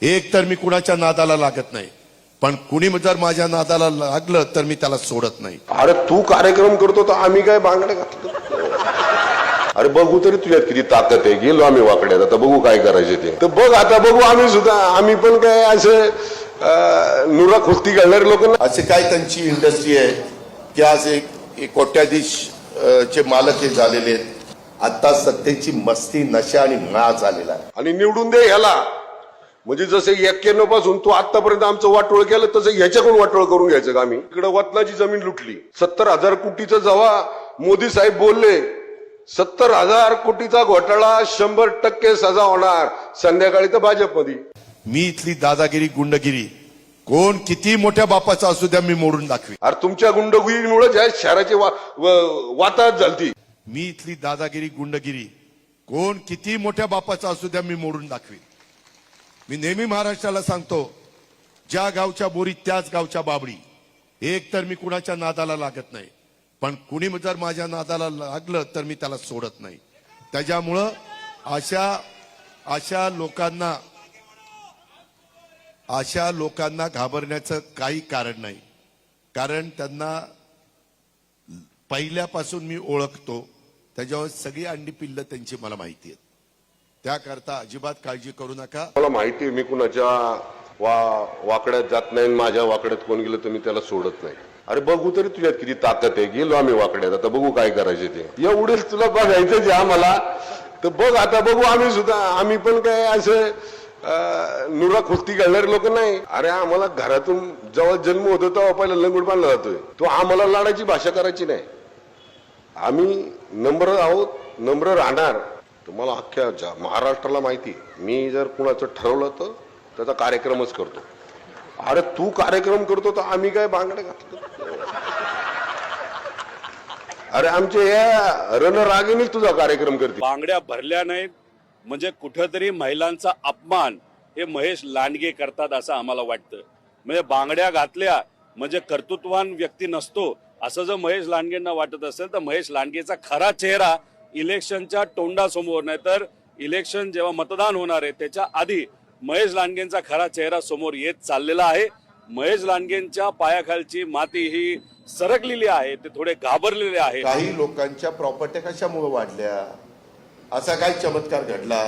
एक तर मी कुणाच्या नादाला लागत नाही, पण कुणी जर माझ्या नादाला लागलं तर मी त्याला सोडत नाही. अरे तू कार्यक्रम करतो तर आम्ही काय बांगड्या घातलं? अरे बघू तरी तुझ्यात किती ताकद आहे. गेलो आम्ही वाकड्यात, आता बघू काय करायचे ते. तर बघ आता बघू आम्ही सुद्धा. आम्ही पण काय असे नुरा खुस्ती घालणारे लोक ना. असे काय त्यांची इंडस्ट्री आहे की आज एक कोट्याधीश चे मालक हे झालेले आहेत. आता सत्तेची मस्ती, नशा आणि माज झालेला आहे. आणि निवडून दे ह्याला. म्हणजे जसं 91 पासून तू आतापर्यंत आमचं वाटोळ केलं तसं ह्याच्याकडून वाटोळ करून घ्यायचं का आम्ही? इकडे वतनाची जमीन लुटली. 70,000 कोटीचं जेव्हा मोदी साहेब बोलले 70,000 कोटीचा घोटाळा 100% सजा होणार, संध्याकाळी तर भाजपमध्ये. मी इथली दादागिरी, गुंडगिरी कोण किती मोठ्या बापाचा असू द्या मी मोडून दाखवी. अरे तुमच्या गुंडगिरीमुळे ज्या शहराची वाताहत झालती. मी इथली दादागिरी, गुंडगिरी कोण किती मोठ्या बापाचा असू द्या मी मोडून दाखवी. मी नेहमी महाराष्ट्राला सांगतो, ज्या गावच्या बोरी त्याच गावच्या बाबडी. एक तर मी कुणाच्या नादाला लागत नाही, पण कुणी जर माझ्या नादाला लागलं तर मी त्याला सोडत नाही. त्याच्यामुळं अशा लोकांना घाबरण्याचं काही कारण नाही. कारण त्यांना पहिल्यापासून मी ओळखतो. त्याच्यावर सगळी अंडी पिल्ल त्यांची मला माहिती आहेत. त्याकरता अजिबात काळजी करू नका. मला माहिती आहे मी कुणाच्या वाकड्यात जात नाही. माझ्या वाकड्यात कोण गेलं तर मी त्याला सोडत नाही. अरे बघू तरी तुझ्यात किती ताकद आहे. गेलो आम्ही वाकड्यात, आता बघू काय करायचे ते. एवढेच तुला बघायचं जे आम्हाला, तर बघ आता बघू आम्ही सुद्धा. आम्ही पण काय असे नुरा खुस्ती घालणारे लोक नाही. अरे आम्हाला घरातून जेव्हा जन्म होतो तेव्हा पहिला लंगूट बांधला जातोय. तो आम्हाला लाडाची भाषा करायची नाही. आम्ही नम्र आहोत, नम्र राहणार. तुम्हाला अख्ख्या महाराष्ट्राला माहिती, मी जर कुणाचं ठरवलं तर त्याचा कार्यक्रमच करतो. अरे तू कार्यक्रम करतो तर आम्ही काय बांगड्या घातलं? अरे आमचे या रणरागिणी तुझा कार्यक्रम करते. बांगड्या भरल्या नाहीत म्हणजे कुठेतरी महिलांचा अपमान हे महेश लांडगे करतात असं आम्हाला वाटतं. म्हणजे बांगड्या घातल्या म्हणजे कर्तृत्ववान व्यक्ती नसतो असं जर महेश लांडगेंना वाटत असेल तर महेश लांडगेचा खरा चेहरा इलेक्शनच्या तोंडासमोर, नाही तर इलेक्शन जेव्हा मतदान होणार आहे त्याच्या आधी महेश लांडगेंचा खरा चेहरा समोर येत चाललेला आहे. महेश लांडगेंच्या पायाखालची माती ही सरकलेली आहे. ते थोडे घाबरलेले आहे. काही लोकांच्या प्रॉपर्टी कशामुळे वाढल्या, असा काय चमत्कार घडला?